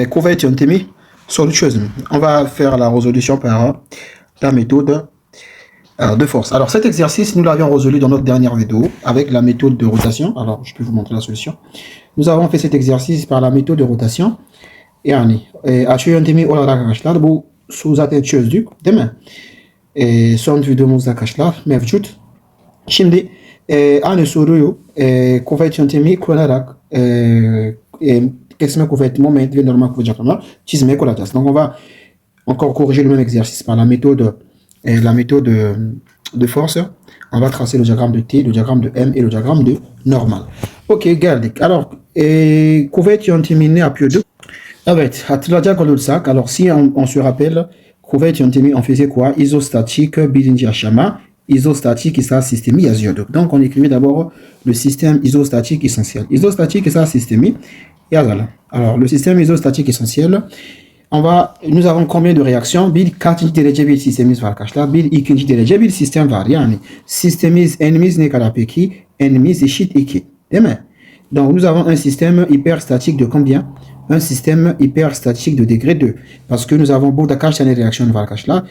كوفيت ينتمي solution. On va faire la résolution par la méthode de force. Alors cet exercice, nous l'avions résolu dans notre dernière vidéo avec la méthode de rotation. Alors je peux vous montrer la solution. Nous avons fait cet exercice par la méthode de rotation. يعني عشان ينتمي ولا راك كاشلار بو سوزاتي تشوز دوك دما سون فيديو موزا كاشلار مفجود شمدي انا سوريو كوفيت ينتمي كولا راك qu'est-ce que vous faites moment de normal que j'appelle chisme colatas. Donc on va encore corriger le même exercice par la méthode de force. On va tracer le diagramme de T, le diagramme de M et le diagramme de normal. Ok, regardez. Alors couverture yontimine à pied 2. Alors si on se rappelle couverture yontimine on faisait quoi? Isostatique bilindia shama. Isostatique et ça systémie aziodok. Donc on écrivait d'abord le système isostatique essentiel. Isostatique et ça systémie. Alors, le système isostatique essentiel, nous avons combien de réactions? Bil 4 derece bir sistemimiz var arkadaşlar. Bil 2. derece bir sistem var. Yani sistemimiz n'imiz ne kadar peki? N'imiz eşit 2. Değil mi? Donc, nous avons un système hyperstatique de combien? Un système hyperstatique de degré 2. Parce que nous avons burada kaç tane reaksiyon var arkadaşlar?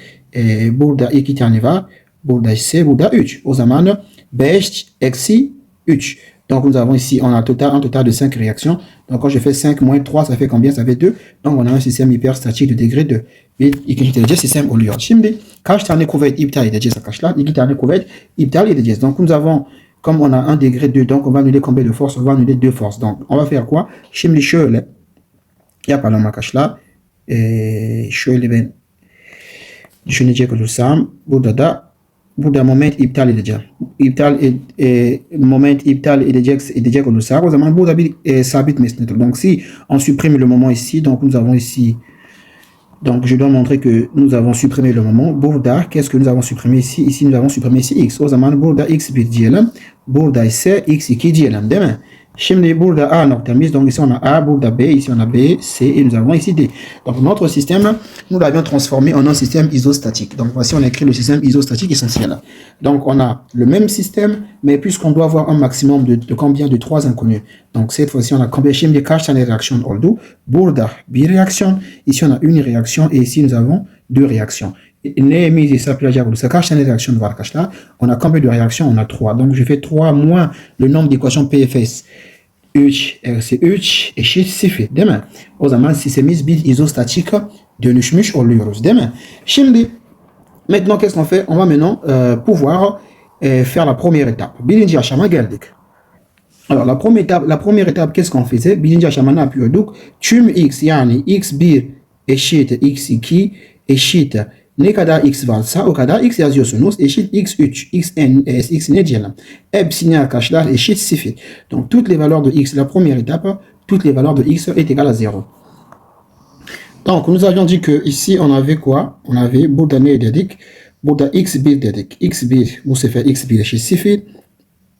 Burada 2 tane var. Burada ise burada 3. O zaman 5 eksi 3. Donc, nous avons ici, on a un total de 5 réactions. Donc, quand je fais 5 moins 3, ça fait combien? Ça fait 2. Donc, on a un système hyperstatique de degré 2. Bir ikinci derece sistem oluyor. Şimdi, kaç tane kuvvet iptal edeceğiz arkadaşlar? 2 tane kuvvet iptal edeceğiz. Donc, nous avons, comme on a un degré 2, donc on va annuler combien de forces? On va annuler 2 forces. Donc, on va faire quoi? Şimdi şöyle yapalım arkadaşlar. Şöyle ben düşünecek olursam, burada moment iptal edeceğim. Moment iptal edecek olursak o zaman burada bir sabit mesnedir. Donc si on supprime le moment ici, donc nous avons ici, donc je dois montrer que nous avons supprimé le moment. Burada qu'est-ce que nous avons supprimé ici? Ici nous avons supprimé ici x. O zaman burada x1 diyelim. Burada ise x2 diyelim değil mi? Şimdi burada A noktamız, donc ici on a A, burada B, ici on a B, C et nous avons ici D. Donc notre système, nous l'avions transformé en un système isostatique. Donc voici on a écrit le système isostatique essentiel. Donc on a le même système, mais puisqu'on doit avoir un maximum de combien? De 3 inconnus. Donc cette fois-ci on a combien? Şimdi kaç tane réaction oldu? Burada bir réaction, ici on a une réaction et ici nous avons 2 réactions. Neyimiz hesaplayacak olursa kaç tane reaksiyon var arkadaşlar? On a combien de réactions? On a 3. Donc je fais 3 moins le nombre d'équations PFS. 3 eksi 3 eşit 0 değil mi? O zaman sistemimiz bir izostatik dönüşmüş oluyoruz değil mi? Şimdi maintenant qu'est-ce qu'on fait? On va maintenant pouvoir faire la première étape. Birinci aşama geldik. Alors la première étape qu'est-ce qu'on faisait? Birinci aşama ne yapıyorduk? Tüm x yani x1 eşit x2 eşit ne kadar x varsa o kadar x yazıyorsunuz. Eşit x3, x ne diyelim? Hepsini arkadaşlar eşit 0. Donc toutes les valeurs de x, la première étape, toutes les valeurs de x est égale à 0. Donc nous avions dit que ici on avait quoi? On avait burada ne dedik? Burada x1 dedik. x1 bu sefer x1 eşit 0.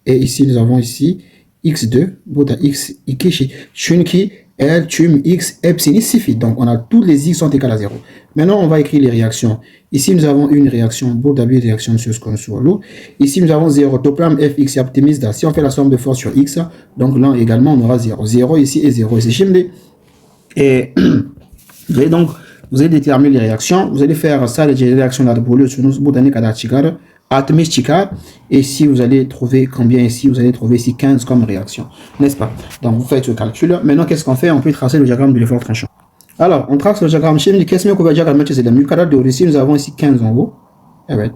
Et ici nous avons ici x2, burada x2 eşit. Çünkü L, tüm x, epsilon, 0. Donc, on a tous les x sont égales à 0. Maintenant, on va écrire les réactions. Ici, nous avons une réaction. Burada bir réaction sur ce qu'on sur l'eau. Ici, nous avons 0. Toplam fx optimiste. Si on fait la somme de force sur x, donc là également, on aura 0. 0 ici et 0 ici. Şimdi. Et donc, vous allez déterminer les réactions. Vous allez faire ça, les réactions là de boulot sur nous. Burada ne kadar çıkar? 60 çıkar. Et si vous allez trouver combien ici? Vous allez trouver ici 15 comme réaction. N'est-ce pas? Donc, vous faites ce calcul. Maintenant, qu'est-ce qu'on fait? On peut tracer le diagramme de l'effort tranchant. Alors, on trace le diagramme. Şimdi qu'est-ce que diagramme c'est le yukarıda doğru. Ici, nous avons ici 15 en haut. Evet.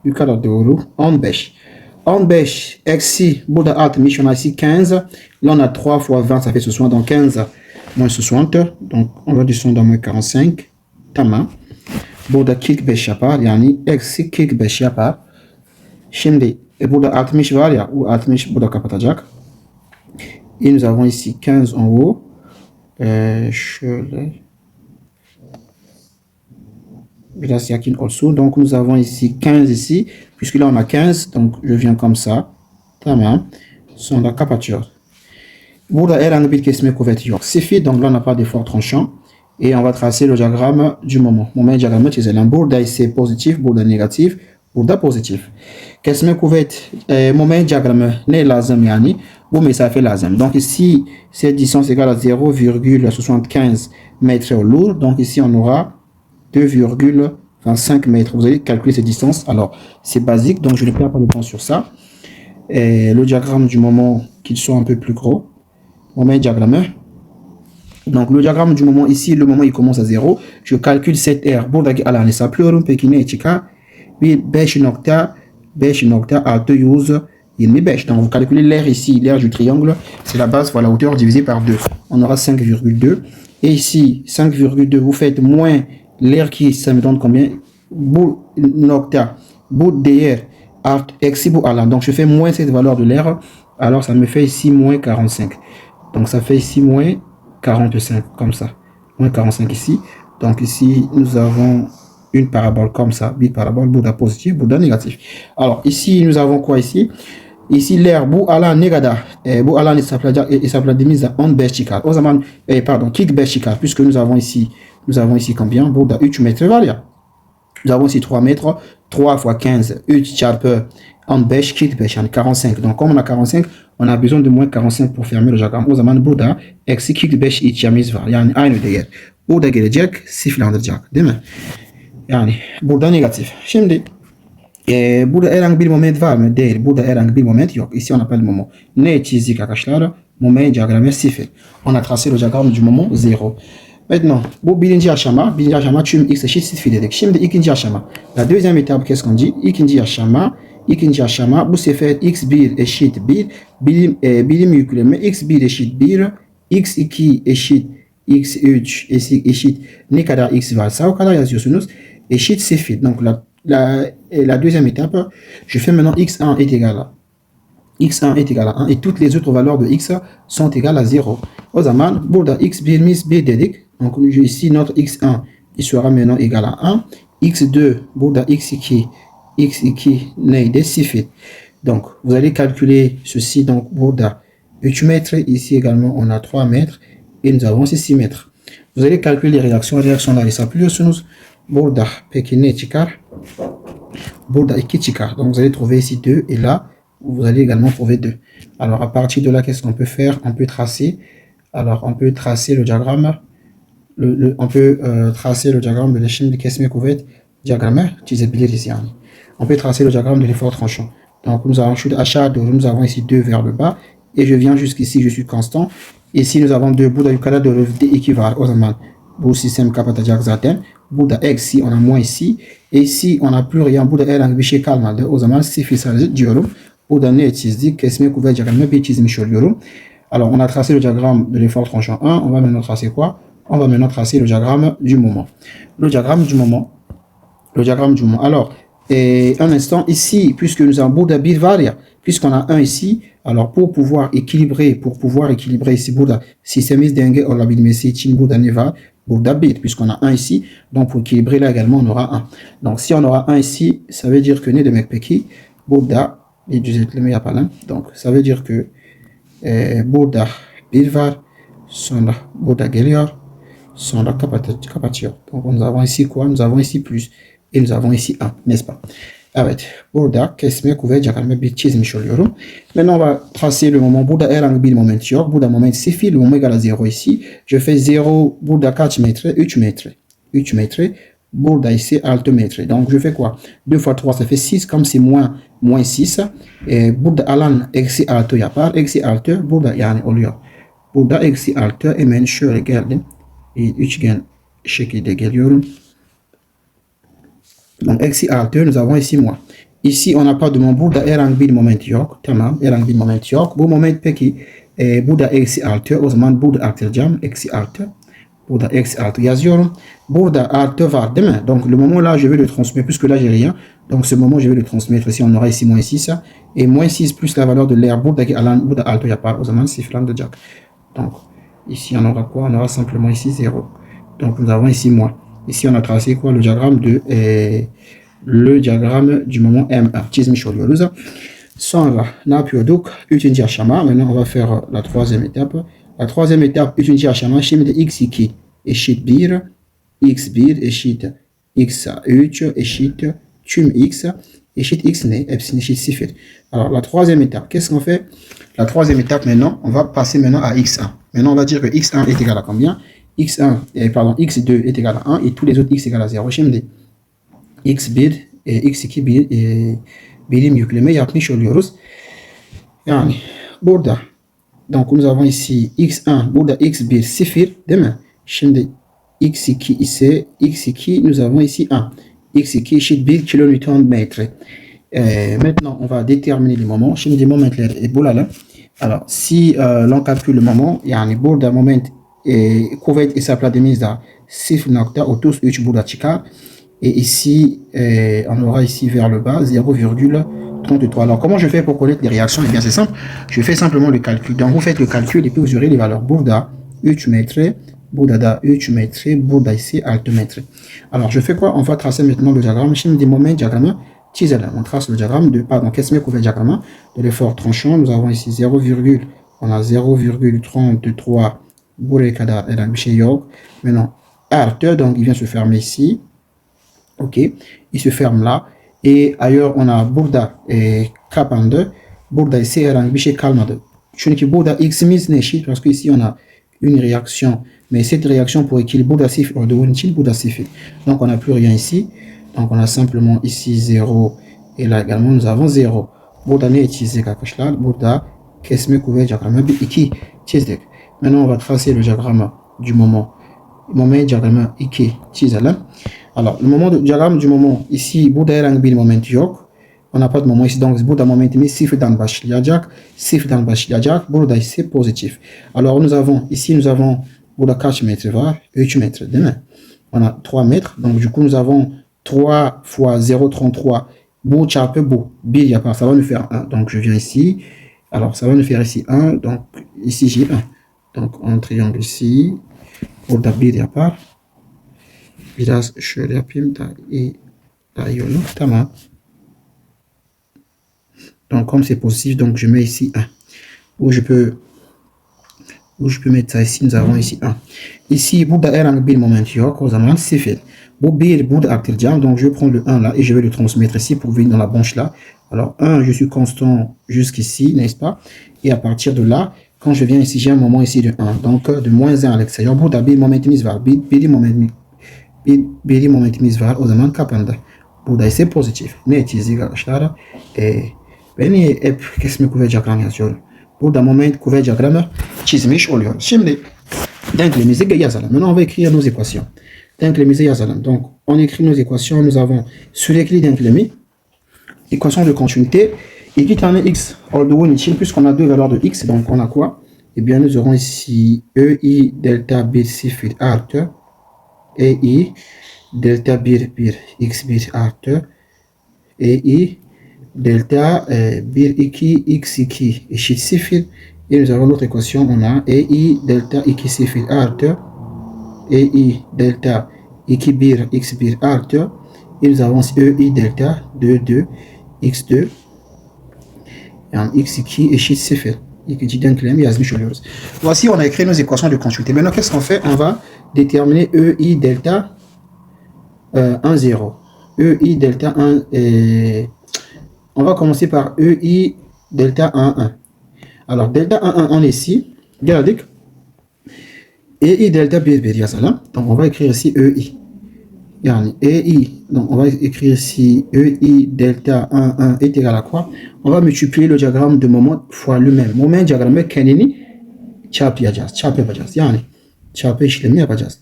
Yukarıda doğru. 15. 15 eksi burada 60. On a ici 15. Là, on a 3 fois 20, ça fait 60. Donc, 15 moins 60. Donc, on va descendre à moins 45. Tamam. Burada 45 yapar. Yani eksi 45 yapar. Şimdi burada 60 var ya. O 60 burada kapatacak. Et nous avons ici 15 en haut. Şöyle. Biraz yakin olsun. Donc nous avons ici 15 ici. Puisque là on a 15. Donc je viens comme ça. Tamam. Sonra kapatıyor. Burada herhangi bir kesme kuvveti yok. 0. Donc là on n'a pas d'effort tranchant. Et on va tracer le diagramme du moment. Moment diagramme çizelim. Burada ise pozitif, burada negatif, burada pozitif. Kesme kuvvet moment diagramı ne lazım yani? mais ça fait lazim. Donc ici, cette distance égale à 0,75 mètres au lourd. Donc ici, on aura 2,25 mètres. Vous allez calculer cette distance. Alors, c'est basique, donc je ne perds pas de temps sur ça. Et le diagramme du moment qu'il soit un peu plus gros. On met un diagramme. Donc, le diagramme du moment, ici, le moment, il commence à 0. Je calcule cette R. Bon, alors, ça plus un peu qui n'est pas. Oui, bêche nocta à 2 use. Il met bêche. Donc, vous calculez l'air ici, l'air du triangle. C'est la base, voilà, hauteur divisée par 2. On aura 5,2. Et ici, 5,2, vous faites moins l'air qui, ça me donne combien? Bout nocta, bout DR, art, exi, ala. Donc, je fais moins cette valeur de l'air. Alors, ça me fait ici moins 45. Donc, ça fait ici moins 45, comme ça. Moins 45 ici. Donc, ici, nous avons une parabole comme ça. Biparabole, Bouddha positif, Bouddha négatif. Alors, ici, nous avons quoi ici? Ici, l'air, Bou ala negada. Bou ala et sa mise en vertical. Pardon, kick vertical, puisque nous avons ici combien? Bouddha 8 mètres varia. Nous avons ici 3 mètres, 3 fois 15, 8 charper en bêche, kick bêche, 45. Donc, comme on a 45, on a besoin de moins 45 pour fermer le diagramme. Au zaman Bouddha, ex kick bêche, et chamise var. Yani, aynı değer. Bouddha gelecek, sıfırlandıracak. Değil mi? Yani, burada négatif. Şimdi, burada herhangi bir moment var mı? Değil. Burada herhangi bir moment yok. Ici, on appelle le moment. Ne çizdik arkadaşlar? Moment diagramı 0. On a tracé le diagramme du moment 0. Maintenant, bu birinci aşama tüm x eşit 0 dedik. Şimdi ikinci aşama. La deuxième étape, qu'est-ce qu'on dit? İkinci aşama bu sefer x1 eşit 1. Birim yükleme x1 eşit 1. x2 eşit x3 eşit ne kadar x varsa o kadar yazıyorsunuz. Eşit 0. Donc la deuxième étape, je fais maintenant x1 est égal à x1 est égal à 1 et toutes les autres valeurs de x sont égales à 0. O zaman burada x1 mis 1 dedik. Donc ici notre x1 il sera maintenant égal à 1. x2 burada x2 neydi? 0. Donc vous allez calculer ceci. Donc burada 3 mètres. Ici également on a 3 mètres. Et nous avons ici 6 mètres. Vous allez calculer les réactions hesaplıyorsunuz. Burada peki ne çıkar? Burada 2 çıkar. Donc vous allez trouver ici 2 et là vous allez également trouver 2. Alors à partir de là, qu'est-ce qu'on peut faire? On peut tracer. Alors on peut tracer le diagramme. On peut tracer le diagramme de l'échelle de kesme kuvvet diagramme çizebiliriz yani. On peut tracer le diagramme de l'effort tranchant. Donc nous avons nous avons ici 2 vers le bas et je viens jusqu'ici, je suis constant. Ici nous avons 2 burada yukarıda doğru d2 var. O zaman bu sistem kapatacak zaten. Burada eksi, on a moins ici. Et ici on n'a plus rien. Burada herhangi bir şey kalmadı. O zaman sıfır sadece diyorum. Burada ne çizdik? Kesme kuvvet diagramı bir çizmiş oluyorum. Alors on a tracé le diagramme de l'effort tranchant 1. On va maintenant tracer quoi? On va maintenant tracer le diagramme du moment. Le diagramme du moment. Alors, un instant ici, puisque nous avons burada bir varia, puisqu'on a 1 ici, alors pour pouvoir équilibrer ici burada sistemimiz denge olabilmesi için burada ne var? Burada bir, puisqu'on a 1 ici, donc pour équilibrer là également on aura 1. Donc si on aura 1 ici, ça veut dire que ne demek peki? Burada bir düzeltme yapalım. Donc ça veut dire que burada bir var, sonra burada geliyor, sonra kapatıyor. Donc nous avons ici quoi? Nous avons ici plus et nous avons ici 1, n'est-ce pas? Evet, burada kesme kuvvet diagramı bir çizmiş oluyorum. Maintenant on va tracer le moment. Burada herhangi bir moment yok. Burada moment 0, le moment égal à 0 ici. Je fais 0, burada kaç metre? 3 metre. 3 metre. Burada ici 6 metre. Donc je fais quoi? 2 fois 3 ça fait 6, comme c'est moins 6. Burada alan eksi 6 yapar. Eksi 6 burada yani oluyor. Burada eksi 6 hemen şöyle geldim. Üçgen şekilde geliyorum. Donc eksi 6 nous avons ici moins. Ici on n'a pas de moment. Burada herhangi bir moment yok. Tamam, herhangi bir moment yok. Bu moment peki burada eksi 6. O zaman burada artıracağım. Eksi 6. Burada eksi 6 yazıyorum. Burada artı var değil mi? Donc le moment là je vais le transmettre puisque là j'ai rien. Donc ce moment je vais le transmettre. Ici on aura ici moins 6. Et moins 6 plus la valeur de l'air. Buradaki alan burada altı yapar. O zaman sıfırlanacak. Donc ici on aura quoi? On aura simplement ici 0. Donc nous avons ici moins. Ici on a tracé quoi? Le diagramme du moment M1. Çizmiş oluyoruz. Sonra ne yapıyorduk? Üçüncü aşama. Maintenant on va faire la troisième étape. La troisième étape, üçüncü aşama. Şimdi x2 eşit 1, x1 eşit x3 eşit tüm x eşit x ne? Hepsinin eşit 0. Alors, la troisième étape, qu'est-ce qu'on fait? La troisième étape, maintenant, on va passer maintenant à x1. Maintenant, on va dire que x1 est égal à combien? x1, x2 est égal à 1 et tous les autres x égale à 0. Şimdi x1 et x2 birim yükleme yapmış oluyoruz. Yani burada donc nous avons ici x1, burada x1 0 değil mi? Şimdi x2 ise x2 nous avons ici 1. x2 eşit 1 kN/m. Maintenant, on va déterminer les moments. Şimdi momentleri bulalım. Alors, si l'on calcule le moment, yani burada moment kuvvet hesapladığımızda 0.33 burada çıkar. Et ici, on aura ici vers le bas 0,33. Alors, comment je fais pour connaître les réactions? Eh bien, c'est simple. Je fais simplement le calcul. Donc, vous faites le calcul et puis vous aurez les valeurs. Burada 3 metre, burada da 3 metre, burada ici 6 metre. Alors, je fais quoi? On va tracer maintenant le diagramme. Şimdi des moments diagramme. On trace le diagramme de, pardon, kesme kuvvet diagramme de l'effort tranchant. Nous avons ici 0, on a 0,33 buraya kadar herhangi bir şey yok. Maintenant, artı, donc il vient se fermer ici. Ok, il se ferme là. Et ailleurs, on a burada kapandı. Burada ise herhangi bir şey kalmadı. Çünkü burada x'imiz ne eşit? Parce que ici on a une réaction. Mais cette réaction pour équilibre burada sıfır olduğu için burada sıfır. Donc on n'a plus rien ici. Donc on a simplement ici 0. Et là également nous avons 0. Burada ne çizdik arkadaşlar? Burada kesme kuvvet diagramı bir 2 çizdik. Maintenant on va tracer le diagramme du moment. Moment diagramı 2 çizelim. Alors, le moment de diagramme du moment, ici, burada herhangi bir moment yok. On n'a pas de moment ici, donc burada momentimiz sıfırdan başlayacak. Sıfırdan başlayacak. Burada ise pozitif. Alors, nous avons burada kaç metre var? 3 metre, değil mi? On a 3 mètres. Donc, du coup, nous avons 3 fois 0,33. Bu çarpı bu. 1 yapar. Ça va nous faire 1. Donc, je viens ici. Alors, ça va nous faire ici 1. Donc, ici, j'ai 1. Donc, on triangle ici. Burada 1 yapar. Biraz şöyle yapayım daha iyi olur. Tamam. Donc, comme c'est positif, donc je mets ici 1. Où je peux mettre ça ici, nous avons ici 1. Ici, burada herhangi bir moment yok. O zaman 0. Bu 1 burada aktaracağım. Donc, je prends le 1 là et je vais le transmettre ici pour venir dans la branche là. Alors, 1, je suis constant jusqu'ici, n'est-ce pas? Et à partir de là, quand je viens ici, j'ai un moment ici de 1. Donc, de moins 1 à l'extérieur. Burada bir momentimiz var. Bir momentimiz var. O zaman kapandı. Burada ise pozitif. Ne çizdik arkadaşlar? Beni hep kesme kuvvet diagramı yazıyorum. Burada moment kuvvet diagramı çizmiş oluyor. Şimdi denklemimizi yazalım. Maintenant on va écrire nos équations. Denklemimizi yazalım. Donc on écrit nos équations. Nous avons sürekli denklemi. Équation de continuité. İki tane x olduğu için puisqu'on a deux valeurs de x, donc on a quoi? Eh bien nous aurons ici EI delta 1 0 artı EI delta 1 x1 artı EI delta 1 2 x2 eşit 0. Et nous avons notre équation, on a EI delta 2 0 artı EI delta 2 1 x1 artı et nous avons EI delta 2 x2 yani x2 eşit 0. İkinci denklemi yazmış oluyoruz. Voici, on a écrit nos équations de continuité. Maintenant, qu'est-ce qu'on fait? On va déterminer EI delta 1, 0. EI delta 1, on va commencer par EI delta 1, 1. Alors, delta 1, 1, on est ici. Regardez. EI delta 1, 1 yazalım. Donc, on va écrire ici EI. Yani EI, donc on va écrire ici EI delta 1, 1 est égal à quoi? On va multiplier le diagramme de moment fois lui-même. Moment diagramı kendini çarpı yapacağız. Yani çarpı işlemi yapacağız.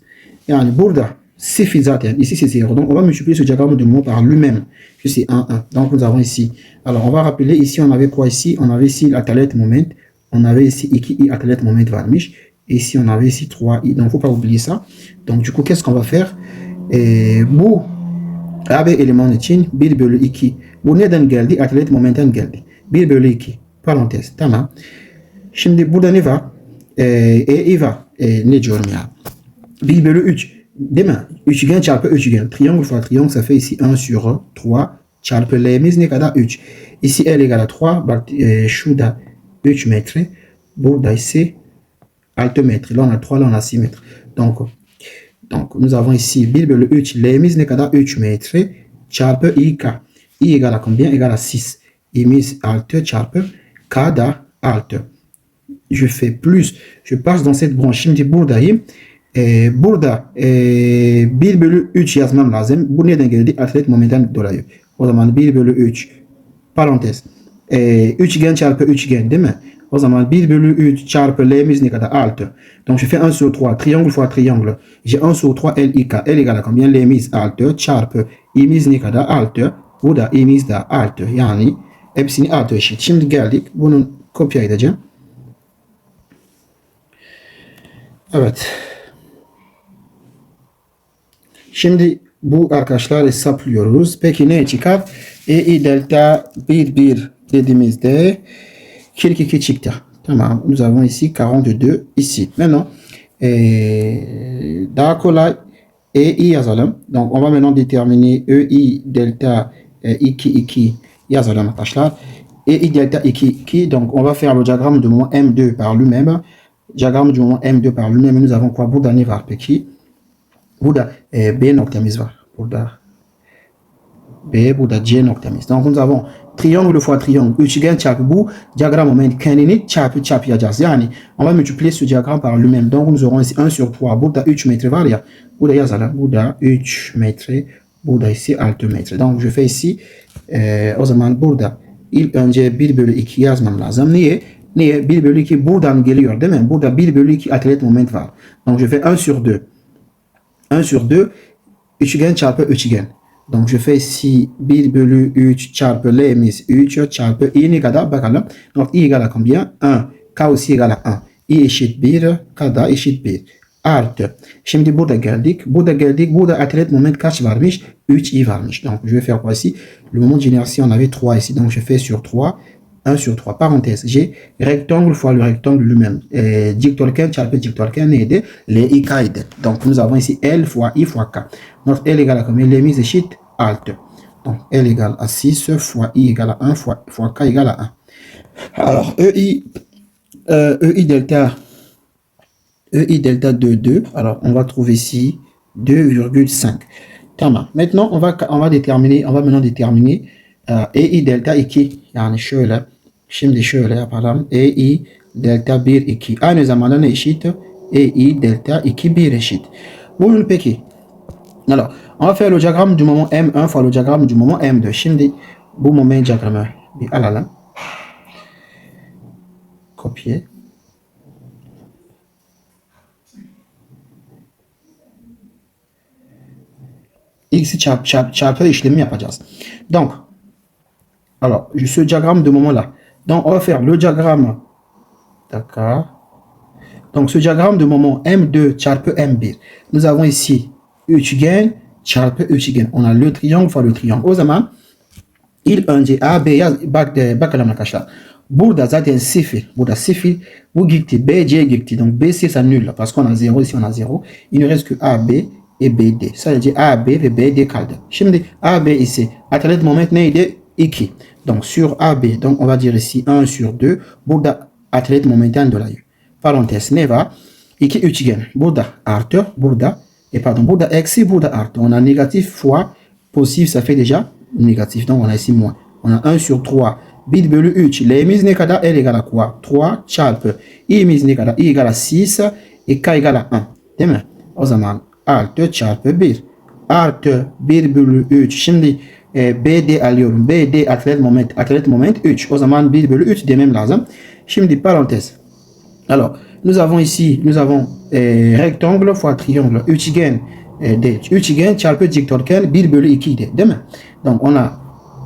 Yani burada 0 zaten, ici c'est 0. Donc on va multiplier ce diagramme de moment par lui-même. C'est 1, 1. Donc nous avons ici. Alors on va rappeler ici, on avait quoi ici? On avait ici l'atalet moment. On avait ici 2i atalet moment varmış. Ici on avait ici 3i. Donc il ne faut pas oublier ça. Donc du coup qu'est-ce qu'on va faire? Bu AB eleman için 1 bölü 2. Bu neden geldi? Atalet momentten geldi. 1 bölü 2. Parantez. Tamam. Şimdi burada ne var? EI var. Ne diyorum ya? 1 bölü 3. Değil mi? Üçgen çarpı üçgen. Triangle fois triangle, ça fait ici 1 sur 3. Çarpı L'miz ne kadar? 3. Ici L égale à 3. Bak şurada 3 metre. Burada ise 6 metre. Là on a 3, là on a 6 metre. Donc nous avons ici 1 bölü 3. L'miz ne kadar? 3 metre. Çarpı İK. I égale à combien? Égale à 6. Imise alt sharp kada alt. Je fais plus. Je passe dans cette branche. Şimdi buradayım. Burada bir bölü 3 yazmam lazım. Bu neden geldi? Atlet momentten dolayı. O zaman 1 bölü 3 parantez. Üçgen çarpı üçgen değil mi? O zaman 1 bölü 3 çarpı l'imiz ne kadar? 6. Donc je fais 1 sur 3. Triangle fois triangle. J'ai 1 sur 3 LIK. L égale à combien? L'imiz 6 çarpı imiz ne kadar? 6. Bu da imiz de 6. Yani hepsini 6 eşit. Şimdi geldik. Bunun kopya edeceğim. Evet. Şimdi bu arkadaşlar hesaplıyoruz. Peki ne çıkar? EI delta 1 dediğimizde 42 çıktı. Tamam. Nous avons ici 42 ici. Maintenant daha kolay EI yazalım. Donc on va maintenant déterminer EI delta 2 yazalım arkadaşlar. EI delta 2 donc on va faire le diagramme du moment M2 par lui-même. Diagramme du moment M2 par lui-même. Nous avons quoi? Burada ne var peki? Burada B noktamız var. Burada B, burada C noktamız. Donc nous avons triangle fois triangle. Üçgen çarpı bu diagramme moment kendini çarpı yapacağız. Yani on va multiplier ce diagramme par lui-même. Donc nous aurons ici 1 sur 3. Burada 3 metre var ya. Burada yazalım. Burada 3 metre. Burada ici 6 metre. Donc je fais ici o zaman burada ilk önce 1 bölü 2 yazmam lazım. Niye? 1 bölü 2 buradan geliyor değil mi? Burada 1 bölü 2 atlet moment var. Donc je fais 1 sur 2. 1 sur 2, üçgen çarpı üçgen. Donc je fais ici 1 bölü 3 çarpı l'imiz 3 çarpı i ne kadar bakalım. Donc i égale à combien? 1. K aussi égale à 1. I eşit 1, K da eşit 1. Artı. Şimdi burada geldik. Burada atlet moment kaç varmış? 3 i varmış. Donc je vais faire quoi ici? Le moment de génération on avait 3 ici. Donc je fais sur 3. 1 sur 3. Parenthèse. J'ai rectangle fois le rectangle lui-même. Dictolken çarpı dictolken neydi? LIK idi. Donc nous avons ici L fois I fois K. Notre L égale à combien? L'imiz eşit 6. Donc L égale à 6 fois I égale à 1 fois K égale à 1. Alors EI delta 2. Alors on va trouver ici 2,5. Tamam. Maintenant on va maintenant déterminer EI delta 2. Yani şöyle. Şimdi şöyle yapalım. EI delta 2. Aynı zamanda ne eşit? EI delta 1 eşit. Bunun peki. Alors, on va faire le diagramme du moment M1 fois le diagramme du moment M2. Şimdi bu moment diagramı bir alalım. Copier. X'i çarpı işlemi yapacağız. Donc, alors, ce diagramme de moment-là. Donc, on va faire le diagramme. D'accord. Donc, ce diagramme de moment M2 çarpı M1. Nous avons ici üçgen çarpı üçgen. On a le triangle fois le triangle. O zaman ilk önce A, B yaz. Bakalım arkadaşlar. Burada zaten 0. Burada 0. Bu gitti. B, C gitti. Donc, B, C, ça nul. Parce qu'on a 0. Ici, on a 0. Il ne reste que A, B et BD. Ça veut dire A, B ve BD kaldı. Şimdi A, B ici. Atlet moment neydi? 2. Donc sur AB, donc on va dire ici 1 sur 2. Burada atlet momentten dolayı. Parantez ne var? 2 üçgen. Burada artı, burada burada eksi, burada artı. On a négatif fois positif, ça fait déjà négatif. Donc on a ici moins. On a 1 sur 3. 1 bölü 3. L'imiz ne kadar? L égale à quoi? 3 çarpı. İ'miz ne kadar? I égale à 6 et K égale à 1. Değil mi? O zaman 6 çarpı 1 artı 1 bölü 3. Şimdi BD alıyorum. BD atlet moment 3. O zaman 1 bölü 3 demem lazım. Şimdi parenthèse. Alors, nous avons ici, rectangle fois triangle. Üçgen çarpı dikdörtgen 1 bölü 2 idi, değil mi? Donc on a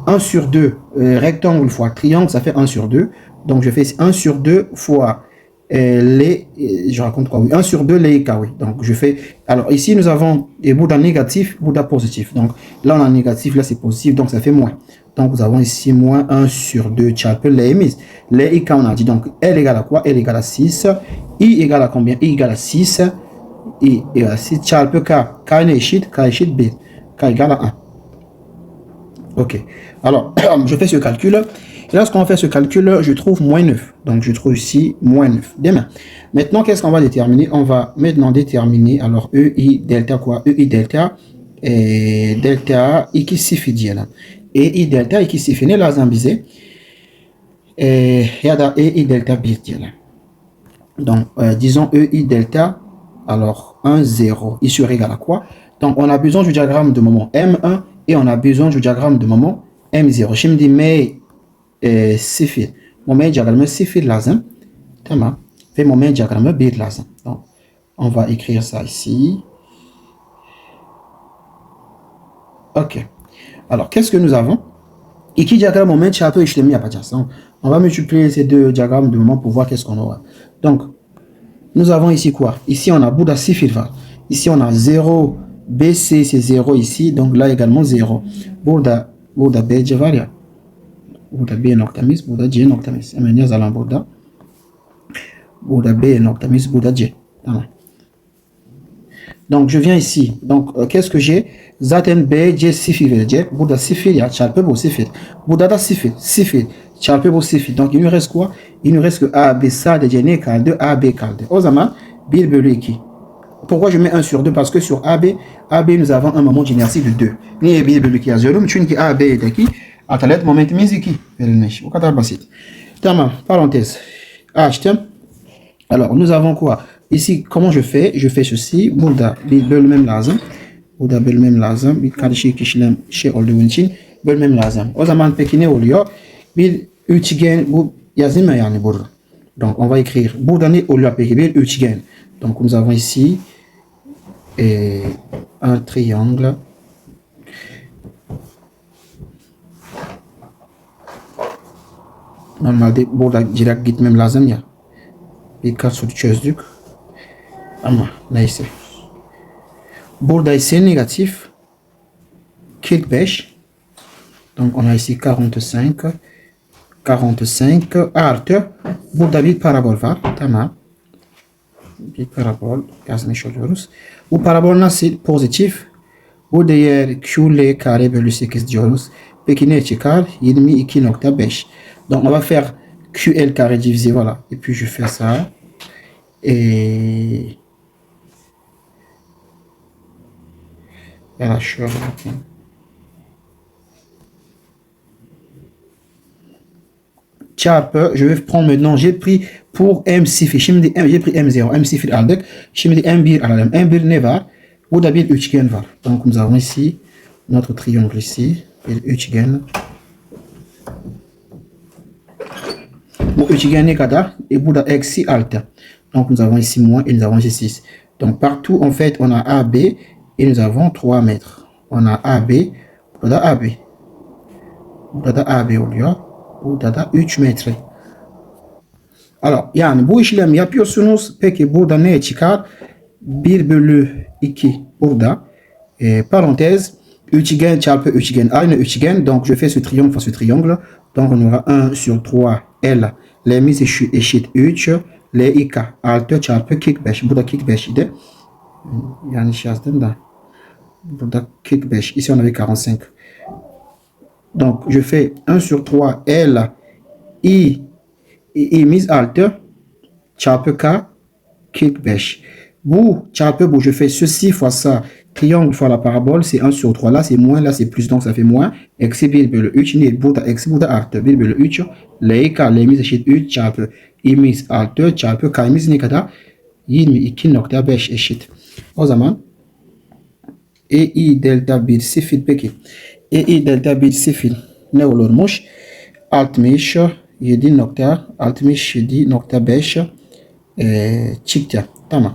1 sur 2 rectangle fois triangle, ça fait 1 sur 2. Donc je fais 1 sur 2 fois je raconte quoi? Oui, 1 sur 2 les cas, oui. Donc je fais. Alors ici nous avons des bouts négatif, bouts positif. Donc là on a négatif, là c'est positif, donc ça fait moins. Donc nous avons ici moins 1 sur 2 çarpı l'imiz. Les on a dit donc L égale à quoi? L égale à 6. I égale à combien? I égale à 6. I égale à 6 çarpı K. K ne eşit? K eşit 1. K égale à 1. Ok. Alors je fais ce calcul. Et lorsqu'on fait ce calcul, je trouve moins 9. Donc, je trouve ici moins 9. Demain. Maintenant, qu'est-ce qu'on va déterminer? On va maintenant déterminer, alors, EI delta quoi? EI delta, delta, iki sıfır diyelim. E i delta 2 sifini lazım bize. Ya da E i delta 1 diyelim. Donc, disons E i delta, alors 1, 0, il serait égal à quoi? Donc, on a besoin du diagramme de moment M1 et on a besoin du diagramme de moment M0. Je me dis, mais sifir. Moment diagramme sifir lazım. Tamam. Ve moment diagramme 1 lazım. Donc, on va écrire ça ici. Ok. Alors, qu'est-ce que nous avons? İki diagramme moment çarpı işlemi yapacağız. Donc, on va multiplier ces deux diagrammes de moment pour voir qu'est-ce qu'on aura. Donc, nous avons ici quoi? Ici, on a burada sifir var. Ici, on a 0. BC, c'est 0 ici. Donc, là également 0. Burada BC var ya. Burada B noktamız, burada C noktamız. Hemen yazalım burada. Burada B noktamız, burada C. Tamam. Donc, je viens ici. Donc, qu'est-ce que j'ai? Zaten B, C, sifir verecek. Burada sifir ya, çarpı bu sifir. Burada da sifir, sifir. Çarpı bu sifir. Donc, il nous reste quoi? Il nous reste que A, B, sadece ne kaldı? A, B kaldı. O zaman 1 bölü 2. Pourquoi je mets 1 sur 2? Parce que sur AB, nous avons un moment d'inertie de 2. Niye 1 bölü 2 yazıyorum? Çünkü AB'deki atalet momentimiz 2 verilmiş. Bu kadar basit. Tamam. Parenthèse. Açtım. Alors, nous avons quoi? Ici, comment je fais? Je fais ceci. Burada bir bölmem lazım. Burada bölmem lazım. Bir karışık işlem olduğu için bölmem lazım. O zaman peki ne oluyor? Bir üçgen, bu yazayım mı yani burada? Donc, on va écrire. Burada ne oluyor peki? Bir üçgen. Donc, nous avons ici un triangle. Normalde burada direkt gitmem lazım ya. Birkaç soru çözdük. Ama neyse. Burada ise négatif 45. Donc, on a ici 45. 45 artı. Burada bir parabol var. Tamam. Bir parabol yazmış oluyoruz. Bu parabol nasıl? Pozitif. Bu değer QL kare bölü 8 diyoruz. Peki ne çıkar? 22.5. Donc, on va faire QL carré divisé, voilà. Et puis, je fais ça. Et... Voilà, şöyle bakayım. Çarpı, je vais prendre maintenant, j'ai pris pour M0. Şimdi j'ai pris M0. M0 aldık. Şimdi M1 alalım. M1 ne var? Burada bir üçgen var. Donc, nous avons ici notre triangle ici. Bir üçgen. Bu üçgen ne kadar? Et burada eksi 6. Donc, nous avons ici moins et nous avons ici 6. Donc, partout, en fait, on a AB et nous avons 3 mètres. On a AB, burada AB. Burada da AB oluyor. Burada da 3 metre. Alors, yani bu işlemi yapıyorsunuz. Peki burada ne çıkar? 1 bölü 2 burada. Parenthèse. Üçgen çarpı üçgen. Aynı üçgen. Donc, je fais ce triangle face ce triangle. Donc, on aura 1 sur 3 L. L'imiz eşit 3. L2 6 çarpı kök 5. Burada kök 5 idi. Yanlış yazdım da. Burada kök 5. Ici, on avait 45. Donc, je fais 1 sur 3 L. I mise 6 çarpı K kök 5. Bu çarpı bu, je fais ceci fois ça. Triangle fois la parabole, c'est 1 sur 3. Là, c'est moins, là, c'est plus. Donc, ça fait moins. Eksi 1 bölü 3. Ne? Burada eksi, burada artı. 1 bölü 3. L'imiz eşit 3 çarpı imiz 6 çarpı K'imiz ne kadar? 22.5 eşit. O zaman EI delta 1 0 peki. EI delta 1 0 ne olurmuş? 67.5 çıktı. Tamam.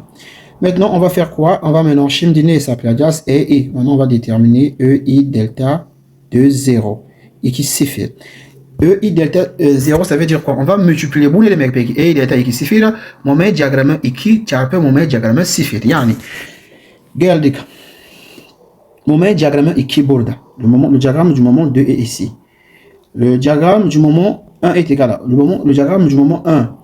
Maintenant, on va faire quoi? On va maintenant şimdi ne hesaplayacağız? EI. Maintenant, on va déterminer EI delta de 0. 2 0. EI delta 0, ça veut dire quoi? On va multiplier bu ne demek peki? EI delta 2 0 moment diyagramı 2 çarpı moment diyagramı 0. Yani geldik. Moment diagramme 2 burada. Le diagramme du moment 2 est ici. Le diagramme du moment 1 est égal à le diagramme du moment 1.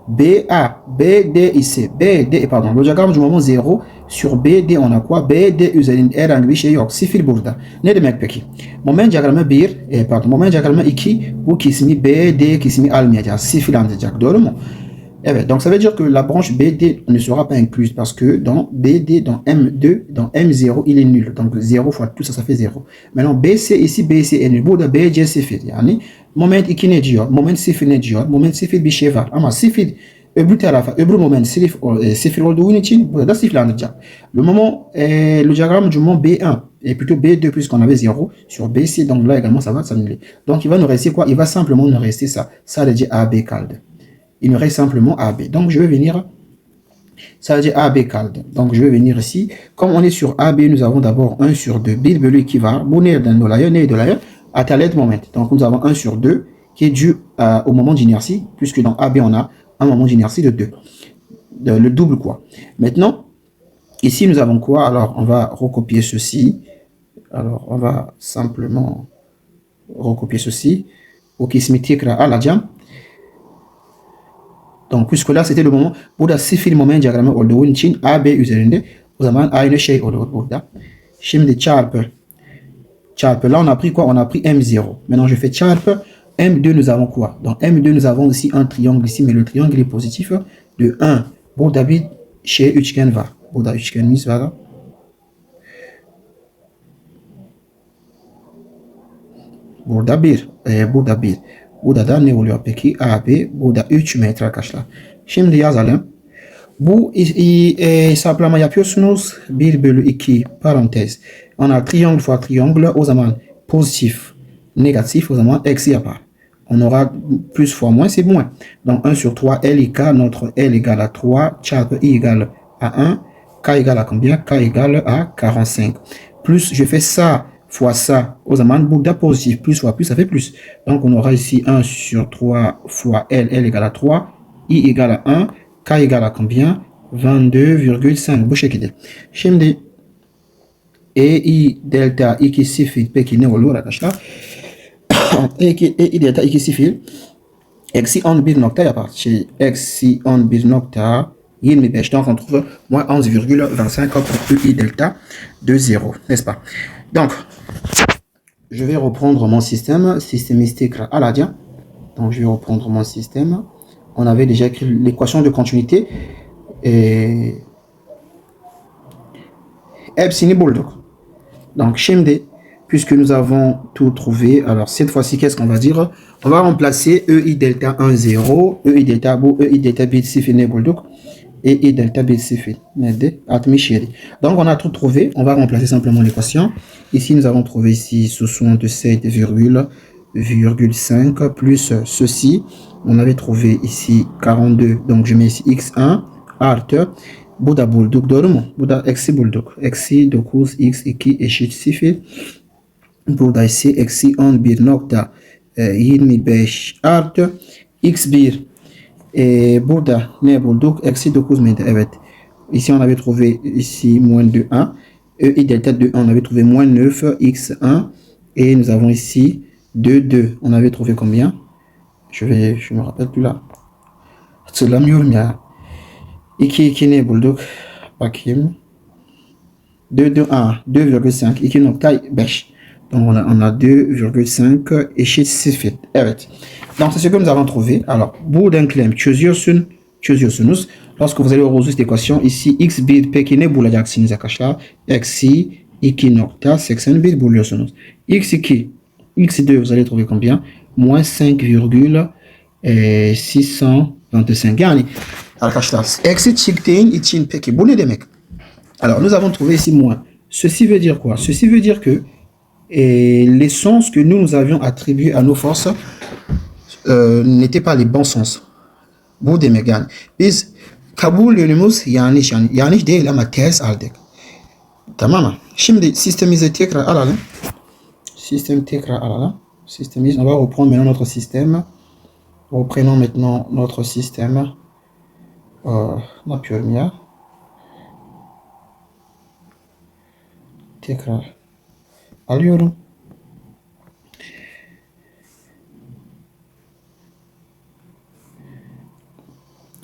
BA, BD ici. BD, pardon. Le diagramme du moment 0 sur BD on a quoi? BD üzerinde herhangi bir şey yok. 0 burada. Ne demek peki? Moment diagramı 1, pardon. Moment diagramı 2 bu kesimi BD kesimi almayacağız. 0 alacak. Doğru mu? Eh bien, donc ça veut dire que la branche BD ne sera pas incluse parce que dans BD, dans M2, dans M0, il est nul. Donc 0 fois tout ça, ça fait 0. Maintenant, BC ici, BC est nul. Bouda BJ sifid. Yani, moment ikine dior, moment sifid ne dior, moment sifid bichevar. Ama sifid, öbür tarafa, öbür moment sifir olduğu için burada siflanacak. Le moment, le diagramme du moment B1 est plutôt B2 puisqu'on avait 0 sur BC. Donc là également, ça va s'annuler. Donc il va nous rester quoi? Il va simplement nous rester ça. Ça veut dire AB calde. Il me reste simplement AB. Donc, je vais venir, ça veut dire AB calde. Donc, je vais venir ici. Comme on est sur AB, nous avons d'abord 1 sur 2. Bil bölü qui va. Bu nereden dolayı? Ne dolayı? Atalet moment. Donc, nous avons 1 sur 2 qui est dû au moment d'inertie, puisque dans AB, on a un moment d'inertie de 2. Le double quoi. Maintenant, ici, nous avons quoi? Alors, on va recopier ceci. Alors, on va simplement recopier ceci. Ok, smitikra à la jam. Donc, puisque là, c'était le moment burada sifil moment diyagramı olduğu için AB üzerinde o zaman aynı şey olur burada. Şimdi çarpı. Là, on a pris quoi? On a pris M0. Maintenant, je fais çarpı. M2, nous avons quoi? Dans M2, nous avons ici un triangle ici, mais le triangle est positif de 1. Burada bir üçgen var. Burada üçgenimiz var. Burada bir. Burada bir. Burada da ne oluyor peki? AB burada 3 metre arkadaşlar. Şimdi yazalım. Bu hesaplama yapıyorsunuz. 1 bölü 2 parantez. On a triangle fois triangle. O zaman positif, négatif. O zaman eksi yapar. On aura plus fois moins, c'est moins. Donc 1 sur 3, L égale, notre L égale à 3, çarpı I égale à 1, K égale à combien? K égale à 45. Plus je fais ça fois ça, au zaman burada positif, plus fois plus, ça fait plus. Donc on aura ici 1 sur 3 fois L, L égale à 3, I égale à 1, K égale à combien? 22,5. Bu şekilde. Şimdi I delta 2 sifil peki ne olur arkadaşlar? I delta 2 sifil eksi 11 nokta yapar. Eksi 11 nokta 25. Donc on trouve moins 11,25 pour I delta de 0, n'est-ce pas? Donc, je vais reprendre mon système systémistique à la dia. Donc, je vais reprendre mon système. On avait déjà écrit l'équation de continuité. Et hepsini bulduk. Donc, şimdi, puisque nous avons tout trouvé, alors cette fois-ci, qu'est-ce qu'on va dire? On va remplacer EI delta 1, 0, EI delta bu, EI delta bit sifine bulduk. Et I delta B sifil. Donc on a tout trouvé. On va remplacer simplement l'équation. Ici nous avons trouvé ici 67,5 plus ceci. On avait trouvé ici 42. Donc je mets ici x1 artı. Bu da bulduk, doğru mu? Bu da eksi bulduk. Eksi 9 x2 eşit 0. Burada ise eksi 11,25 artı x1. Et burada ne bulduk? Eksi 9 mıydı? Evet. Ici on avait trouvé ici moins de 1. I delta de 1, on avait trouvé moins 9 x1. Et nous avons ici 2, 2. On avait trouvé combien? Je me rappelle plus là. Hatırlamıyorum ya. 2 ne bulduk? Bakayım. 2, 1. 2,5. 2,5. Donc on a 2,5 eşit 0. Evet. Donc c'est ce que nous avons trouvé. Alors, bu denklem çözüyorsunuz. Lorsque vous allez au cette équation, ici x1 peki ne bulacaksınız arkadaşlar? Eksi 2,81 buluyorsunuz. x2, vous allez trouver combien? Moins 5,625. Yani arkadaşlar, eksi çıktığın için peki bu ne demek? Alors, nous avons trouvé ici moins. Ceci veut dire quoi? Ceci veut dire que les sens que nous avions attribués à nos forces n'étaient pas les bons sens. Bu demek yani. Biz kabul yönümüz yanlış yani. Yanlış değil ama ters aldık. Tamam mı? Şimdi sistemimizi tekrar alalım. Système tekrar alalım. Système, on va reprendre maintenant notre système. Reprenons maintenant notre système. Ne yapıyorum ya? Tekrar alıyorum.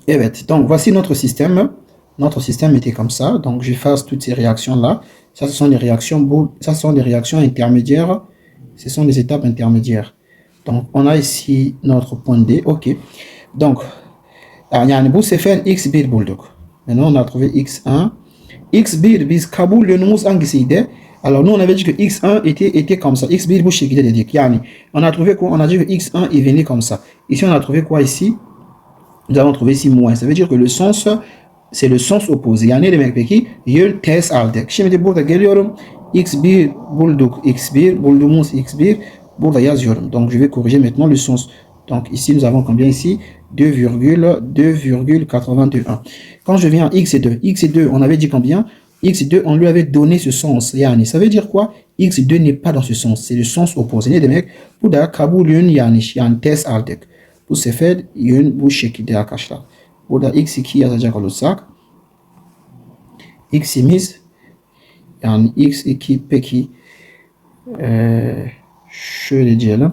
Evet, donc voici notre système. Notre système était comme ça. Donc j'efface toutes ces réactions-là. Ça, ce sont des réactions, ça, ce sont des réactions intermédiaires. Ce sont des étapes intermédiaires. Donc on a ici notre point D. Ok. Donc يعني bu sefer x1 bulduk. Maintenant on a trouvé x1. x1 biz kabullenimiz hangisiydi? Alors nous on avait dit que x1 était comme ça. x1 bu şekilde dedik. Yani on a trouvé quoi? On a dit que x1 est venu comme ça. Ici on a trouvé quoi ici? Nous avons trouvé ici moins. Ça veut dire que le sens c'est le sens opposé. Yani demek peki? Yön ters aldık. Şimdi burada geliyorum. x1 bulduk. x1 bulduğumuz x1 burada yazıyorum. Donc je vais corriger maintenant le sens. Donc ici nous avons combien ici? 2,81. Quand je viens à x2, x2 on avait dit combien? x2 on lui avait donné ce sens. Yani ça veut dire quoi? x2 n'est pas dans ce sens. C'est le sens opposé. Ne demek? Bu da kabul yön yanlış. Yani ters aldık. Bu sefer yön bu şekilde arkadaşlar. Burada x2 yazacak olursak x'imiz yani x2 peki şöyle diyelim.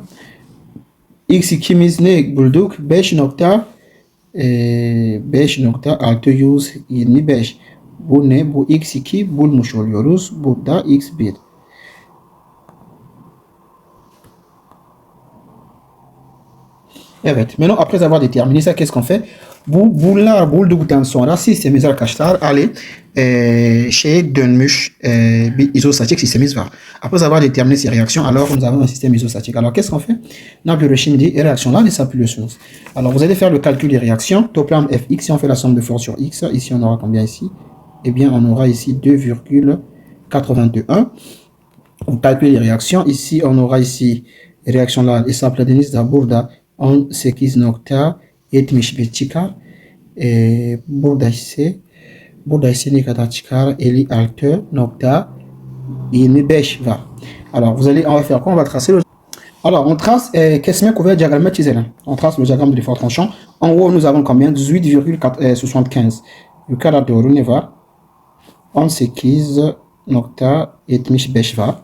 x2'miz ne bulduk? 5.625. Bu ne? Bu x2 bulmuş oluyoruz. Burada x1. Evet. Maintenant après avoir déterminé ça, qu'est-ce qu'on fait? Bunlar bulduktan sonra sistemimiz arkadaşlar dönmüş bir izostatik sistemimiz var. Après avoir déterminé ces réactions, alors nous avons un système isostatique. Alors qu'est-ce qu'on fait? Ne yapıyoruz şimdi? Réaction-là ne s'appellıyorsunuz. Alors vous allez faire le calcul des réactions. Toplam Fx, si on fait la somme de force sur X, ici on aura combien ici? Eh bien on aura ici 2,81. On calcule les réactions. Ici on aura ici réaction-là hesapladığınızda burada 18.71 çıkar. Burada ise ne kadar çıkar? 56.25 var. Alors on va faire quoi? On va tracer le... Alors on trace kesme kuvvet diagramı çizelim. On trace le diagramme de l'effort tranchant. En haut nous avons combien? 18,75. Yukarı doğru ne var? 18.75 var.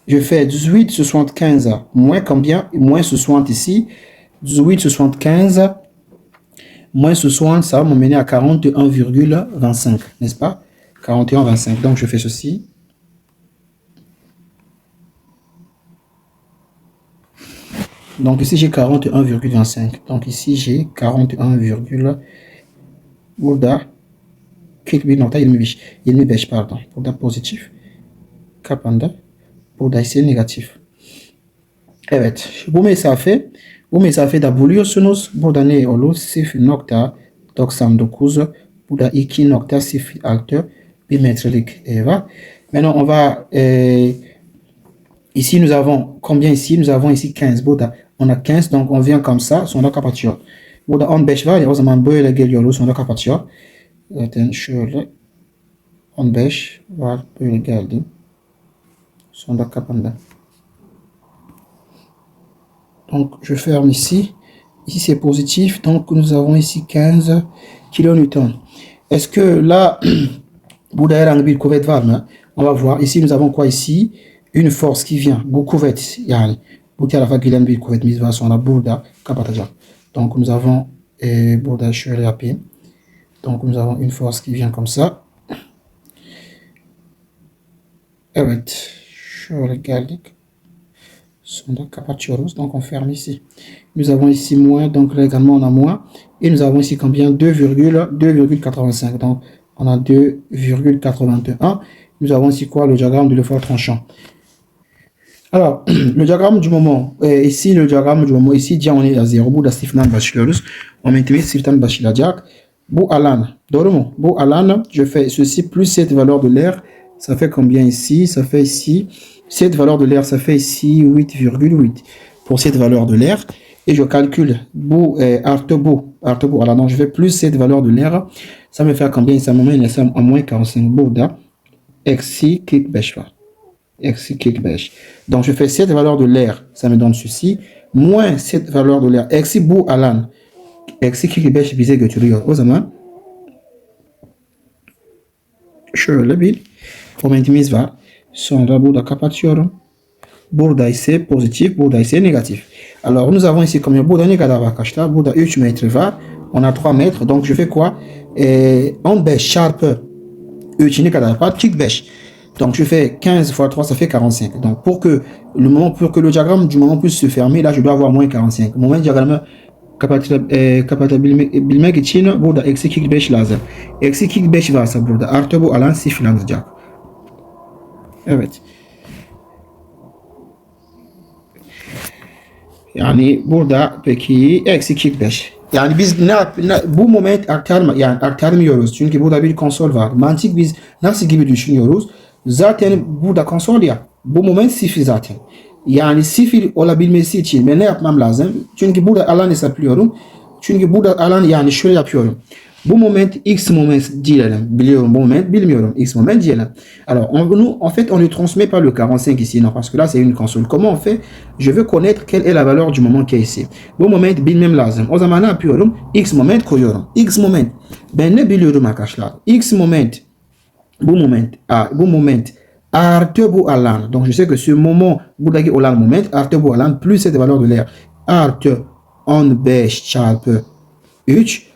Je fais 18,75 moins combien? Moins 60 ici. 18,75 moins 60, ça va m'amener à 41,25, n'est-ce pas? 41,25. Donc je fais ceci. Donc ici j'ai 41,25. Donc ici j'ai 41, burada 41.25 pardon. Burada positif. Kapandı. Burada ise negatif. Evet. Bu mesafede buluyorsunuz. Burada ne olur? 0.99. Burada 2.06 bir metrelik var. Maintenant on va ici nous avons combien ici? Nous avons ici 15. Burada on a 15 donc on vient comme ça. Sonra kapatıyor. Burada 15 var ya o zaman böyle geliyoruz. Sonra kapatıyor. Zaten şöyle 15 var. Böyle geldim. Sonra kapandı. Donc je ferme ici. Ici c'est positif. Donc nous avons ici 15 kN. Est-ce que là, burada herhangi bir kuvvet var mı? On va voir. Ici nous avons quoi ici? Une force qui vient. Bu kuvvet. Yani bu tarafa gelen bir kuvvetimiz var. Sonra burada kapatacak. Donc nous avons burada şöyle yapayım. Donc nous avons une force qui vient comme ça. Evet. Şöyle geldik. Sonra kapatıyoruz. Donc on ferme ici. Nous avons ici moins. Donc là également on a moins. Et nous avons ici combien? 2,85. Donc on a 2,81. Nous avons ici quoi? Le diagramme de l'effort tranchant. Alors, le diagramme du moment. Ici, le diagramme du moment. Ici, on est à 0. Bu da sıfırdan başlıyoruz. Momentimiz sıfırdan başlayacak. Bu alan. Doğru mu? Bu alan, je fais ceci plus cette valeur de l'air. Ça fait combien ici? Ça fait ici. Cette valeur de l'air, ça fait ici 8,8 pour cette valeur de l'air. Et je calcule bu artı bu. Alors, donc je fais plus cette valeur de l'air. Ça me fait combien? Ça m'amène à moins 45. Burada. Eksi 45 var. Eksi 45. Donc je fais cette valeur de l'air. Ça me donne ceci. Moins cette valeur de l'air. Eksi bu alan. Eksi 45 bize götürüyor. O zaman şöyle bir momentimiz var. Sonra burada kapatıyorum. Burada ise pozitif, burada ise negatif. Alors nous avons ici combien? Burada ne kadar var arkadaşlar? Burada 3 metre var. On a 3 mètres. Donc je fais quoi? 15 çarpı 3 ne kadar yapar? 45. Donc je fais 15 fois 3, ça fait 45. Donc pour que le diagramme du moment puisse se fermer, là je dois avoir moins 45. Moment diagramme kapatabilmek için burada eksi 45 lazım. Eksi 45 varsa burada artı bu alan sıfırlanacak. Evet. Yani burada peki eksi 45. Yani biz bu moment aktarmıyoruz. Çünkü burada bir konsol var. Mantık biz nasıl gibi düşünüyoruz? Zaten burada konsol ya. Bu moment sıfır zaten. Yani sıfır olabilmesi için ben ne yapmam lazım? Çünkü burada alan hesaplıyorum. Çünkü burada alan yani şöyle yapıyorum. Bu moment X moment diyelim. Biliyorum bu moment, bilmiyorum X moment diyelim. Alors, en fait, on ne transmet pas le 45 ici, non, parce que là, c'est une console. Comment on fait? Je veux connaître quelle est la valeur du moment qui est ici. Bu moment bilmem lazım. O zaman ne yapıyorum? X moment koyuyorum. X moment. Ben ne biliyorum arkadaşlar? X moment. Bu moment artı bu alan. Donc, je sais que ce moment, buradaki olan moment artı bu alan plus cette valeur de l'air artı 15 çarpı 3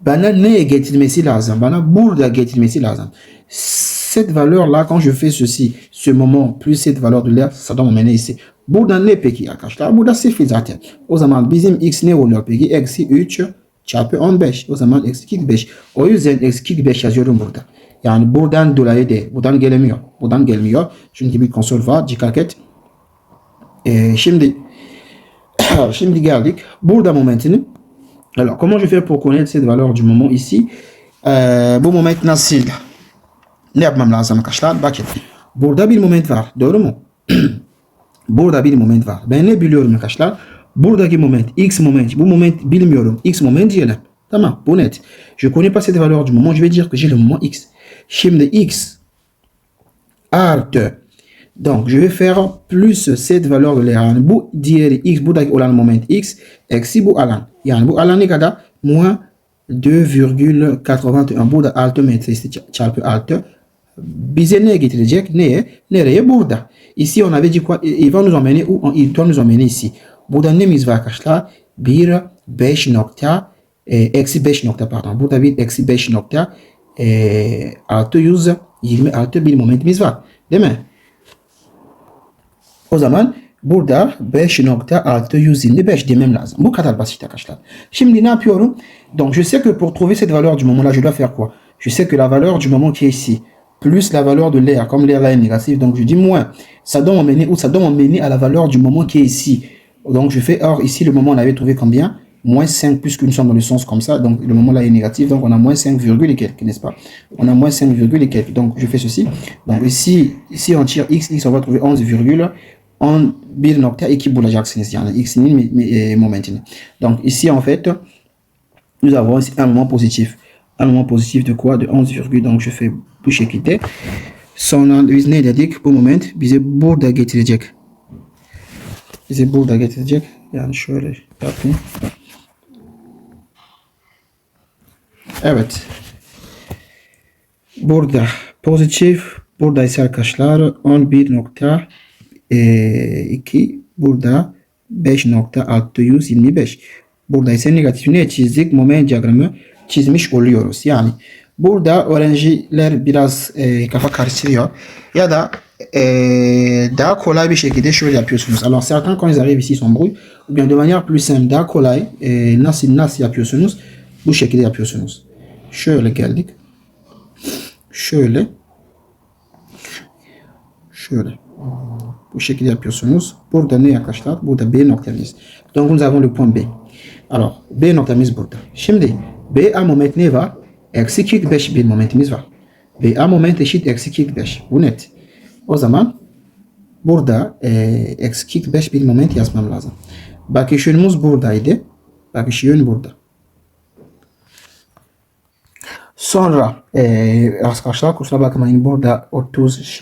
bana neye getirmesi lazım? Bana burada getirmesi lazım. Cette valeur-là, quand je fais ceci, ce moment plus cette valeur de l'air, ça doit m'amener ici. Burada ne peki arkadaşlar? Burada sıfır zaten. O zaman bizim x ne oluyor peki? Eksi 3 çarpı 15. O zaman eksi 45. O yüzden eksi 45 yazıyorum burada. Yani buradan dolayı değil. Buradan gelemiyor. Buradan gelmiyor. Çünkü bir konsol var. Dikkat et. Şimdi geldik. Burada momentini. Alors, comment je fais pour connaître cette valeur du moment ici? Bu moment nasıl? Ne yapmam lazım arkadaşlar? Bakın. Burada bir moment var. Doğru mu? Burada bir moment var. Ben ne biliyorum arkadaşlar? Buradaki moment, X moment. Bu moment bilmiyorum. X moment diyelim. Tamam. Bu net. Je connais pas cette valeur du moment. Je vais dire que j'ai le moment X. Şimdi X artı. Donc, je vais faire plus cette valeur de l'air. Yani bu diğeri X. Buradaki olan moment X. Eksi bu alan. Yani bu alan ne kadar? Moins 2,81. Burada 6 metre çarpı 6. Bize ne getirecek? Neye? Nereye? Burada. Ici, on avait dit quoi? Il va nous emmener où? Il doit nous emmener ici. Burada nemiz var arkadaşlar? 5 nokta eksi 5 nokta pardon. Burada bir eksi 5 nokta 626 bir momentimiz var. Değil mi? O zaman burada 5.625 demem lazım. Bu kadar basit arkadaşlar. Şimdi ne yapıyorum? Donc je sais que pour trouver cette valeur du moment là, je dois faire quoi? Je sais que la valeur du moment qui est ici, plus la valeur de l'air, comme l'air là est négatif, donc je dis moins. Ça doit m'emmener où? Ça doit m'emmener à la valeur du moment qui est ici. Donc je fais, or ici le moment on avait trouvé combien? Moins 5 puisque nous sommes dans le sens comme ça, donc le moment là est négatif, donc on a moins 5, et quelques, n'est-ce pas? On a moins 5, et quelques, donc je fais ceci. Donc ici on tire x, on va trouver 11, bir nokta 2 bulacaksınız yani x'inin momentini. Donc ici en fait nous avons un moment positif. Un moment positif de quoi? De 11, donc je fais bu şekilde. Sonra biz ne dedik? Bu moment bize burada getirecek. Yani şöyle yapayım. Evet. Burada pozitif. Burada ise arkadaşlar 11.2. Burada 5.625. Burada ise negatif ne çizdik? Moment diyagramı çizmiş oluyoruz. Yani burada öğrenciler biraz kafa karıştırıyor. Ya da daha kolay bir şekilde şöyle yapıyorsunuz. Alors certains quand ils arrivent ici s'embrouillent. Ou bien de manière plus simple, daha kolay nasıl yapıyorsunuz? Bu şekilde yapıyorsunuz. Şöyle geldik. Şöyle. Bu şekilde yapıyorsunuz. Burada ne arkadaşlar? Burada B noktamız. Donc nous avons le point B. Alors B noktamız burada. Şimdi BA moment ne var? Eksi 45 bir momentimiz var. BA moment eşit eksi 45. Bu net. O zaman burada eksi 45 bir moment yazmam lazım. Bakış yönümüz buradaydı. Bakış yön burada. Sonra arkadaşlar kusura bakmayın burada 30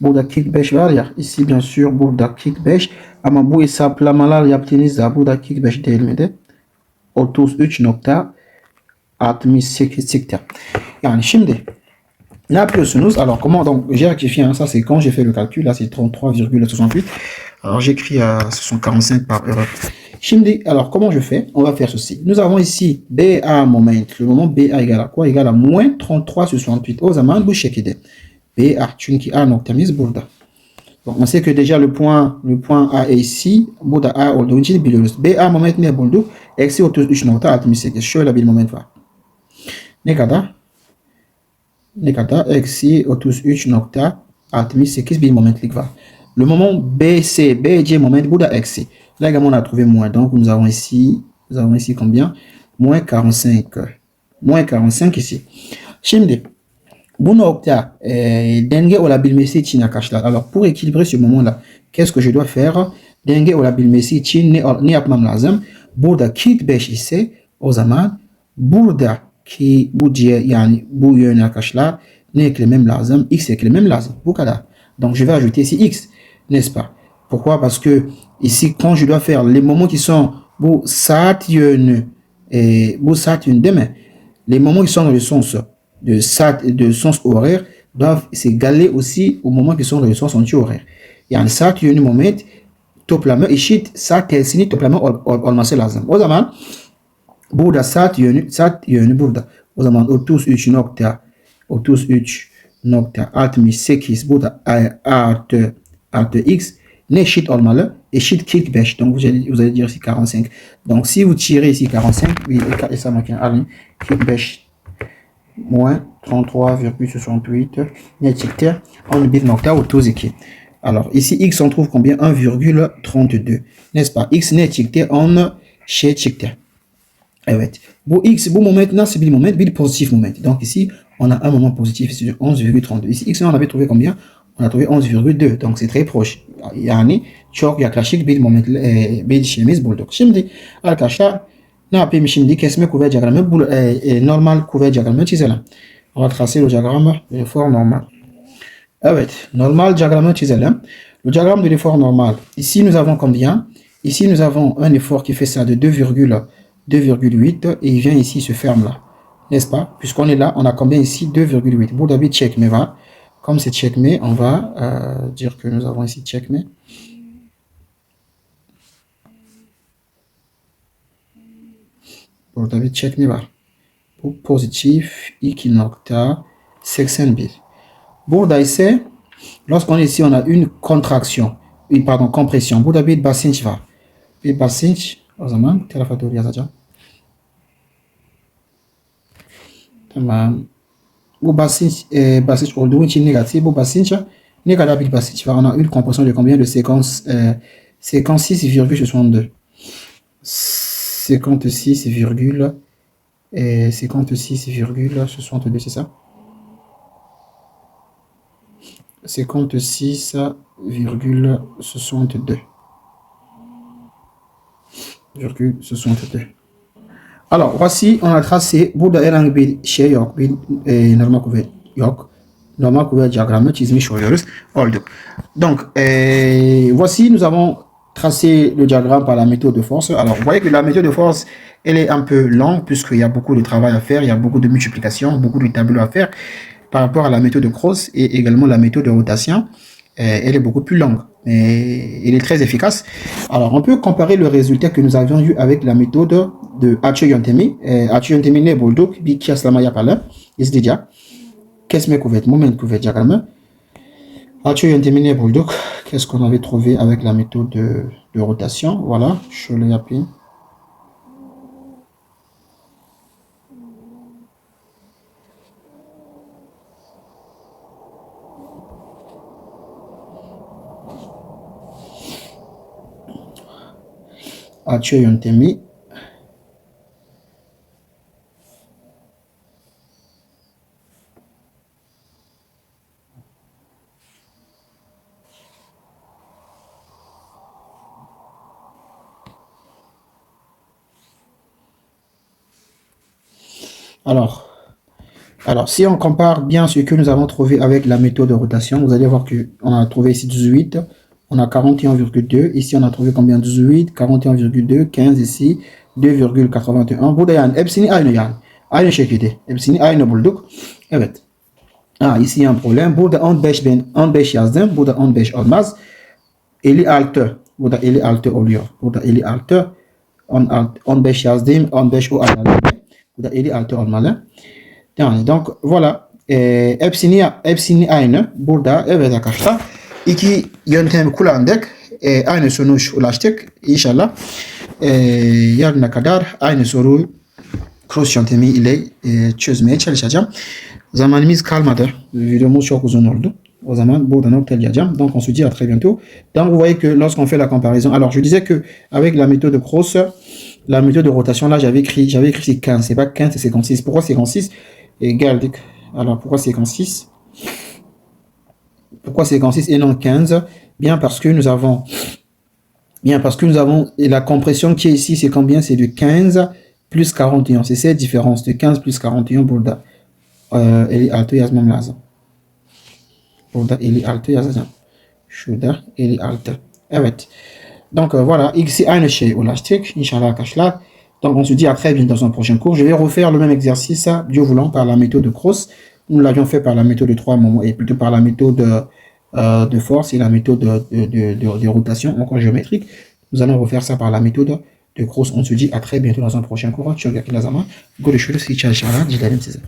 burada 45 var ya. Ici bien sûr burada 45 ama bu hesaplamalar yaptığınızda burada 45 değil miydi? 33.68 çıktı. Yani şimdi ne yapıyorsunuz? Alors comment donc j'ai rectifié ça c'est quand j'ai fait le calcul là c'est 33,68. Alors j'écris ce sont 45 par erreur. Şimdi alors comment je fais? On va faire ceci. Nous avons ici BA moment. Le moment BA égale à quoi? Égale à moins 33,68. O zaman bu şekilde. BA çünkü A noktamız burada. Donc, on sait que déjà le point A est ici. Burada A olduğu için biliyoruz. BA moment ne bulduk? Eksi 33.68. Şöyle bir moment var. Ne kadar? Ne kadar? Eksi 33.68 bir momentlik var. Le moment BC, BC moment, burada eksi. Là également, on a trouvé moins. Donc, nous avons ici combien? Moins 45. Moins 45 ici. Şimdi, bu nokta denge olabilmesi için arkadaşlar. Alors, pour équilibrer ce moment-là, qu'est-ce que je dois faire? Denge olabilmesi için ne yapmam lazım? Burada kick 5 ise o zaman buradaki bu diye yani bu yöne arkadaşlar ne eklemem lazım? X eklemem lazım. Bu kadar. Donc, je vais ajouter ici X, n'est-ce pas? Pourquoi? Parce que ici, quand je dois faire les moments qui sont bu saat yönü bu saat yönü değil mi? Les moments qui sont dans le sens de sens horaire doivent s'égaler aussi aux moments qui sont dans le sens anti-horaire. Yani saat yönü moment toplama eşit saat tersini toplama olması lazım. O zaman burada saat yönü burada. O zaman 33.68 burada artı x ne eşit olmalı? Eşit 45. Donc vous allez dire ici 45. Donc si vous tirez ici 45, et ça m'a 45 moins 33,68 ne çıktı? 11.32. Alors ici x on trouve combien? 1,32. N'est-ce pas? X ne çıktı? 10 şey çıktı. Evet. Bu x bu moment nasıl bir moment? Bir pozitif moment. Donc ici on a un moment positif ici 11,32. Ici x on avait trouvé combien? On a trouvé 11,2. Donc c'est très proche. Yani çok yaklaşık bir moment bir şeyimiz bulduk. Şimdi arkadaşlar ne yapayım şimdi? Kesme kuvvet diyagramı normal kuvvet diyagramı çizelim. On va tracer le diagramme de l'effort normal. Evet, normal diagramme çizelim. Le diagramme de l'effort normal. Ici nous avons combien? Ici nous avons un effort qui fait ça de 2,8 et il vient ici se ferme là. N'est-ce pas? Puisqu'on est là, on a combien ici? 2,8. Burada bir çekme var. Comme c'est checkmate, on va dire que nous avons ici checkmate. Burada bir checkmate var. Bu pozitif 2.81. Burada ise lorsqu'on est ici, on a une contraction. Pardon, compression. Burada bir basınç var. Bir basınç. O zaman bu tarafa doğru yazacağım. Tamam. Bu basınç olduğu için negatif. Bu basınça ne kadar bir basınç var? On a une compression de combien? De 56,62. 56,62, c'est ça? 56,62. Alors, voici, on a tracé. Burada herhangi bir şey yok. Bir normal kuvvet yok. Normal kuvvet diyagramı çizmiş oluyoruz. Olduk. Donc, voici, nous avons tracé le diagramme par la méthode de force. Alors, vous voyez que la méthode de force, elle est un peu longue puisqu'il y a beaucoup de travail à faire, il y a beaucoup de multiplication, beaucoup de tableaux à faire par rapport à la méthode de cross et également la méthode de rotation. Elle est beaucoup plus longue, mais elle est très efficace. Alors, on peut comparer le résultat que nous avions eu avec la méthode de Açı yöntemi. Açı yöntemi ne bulduk? Bir kıyaslama yapalım. İzleyeceğiz. Kesme kuvvet, moment kuvvet diyagramı. Açı yöntemi ne bulduk? Qu'est-ce qu'on avait trouvé avec la méthode de rotation? Voilà, şöyle yapayım. Açı yöntemi. Alors, si on compare bien ce que nous avons trouvé avec la méthode de rotation, vous allez voir qu'on a trouvé ici 18, on a 41,2, ici on a trouvé combien? 18, 41,2, 15 ici, 2,81. Burada yani hepsini aynı yani. Aynı şekilde. Hepsini aynı bulduk. Evet. Ici il y a un problème. Burada 15 yazdım. Burada 15 olmaz. 56. Burada 56 oluyor. Burada 56. 15 yazdım. 15 o ayarlı. Burada 56 olmalı. Yani donc voilà. Hepsini aynı. Burada evet arkadaşlar. iki yöntemi kullandık. Aynı sonuç ulaştık inşallah. Yarına kadar aynı soru cross yöntemi ile çözmeye çalışacağım. Zamanımız kalmadı. Videomuz çok uzun oldu. O zaman buradan noktalayacağım. Donc on se dit à très bientôt. Donc vous voyez que lorsqu'on fait la comparaison, alors je disais que avec la méthode de Cross, la méthode de rotation, là j'avais écrit c'est 15, c'est pas 15, c'est 56. Pourquoi 56 égale, alors pourquoi 56? Pourquoi 56 et non 15? Bien parce que nous avons la compression qui est ici, c'est combien? C'est de 15 plus 41. C'est cette différence de 15 plus 41 burada. Eli altı yazmam lazım. Burada eli altı yazacağım. Şurada eli altı. Evet. Donc voilà, ici aynı şey ulaştık. İnşallah arkadaşlar. Donc on se dit à très vite dans un prochain cours. Je vais refaire le même exercice, Dieu voulant, par la méthode de Cross. Nous l'avions fait par la méthode de 3 moments et plutôt par la méthode de force et la méthode de rotation encore géométrique. Nous allons refaire ça par la méthode de Cross. On se dit à très bientôt dans un prochain cours. Görüşürüz. İyi çalışmalar dilerim size.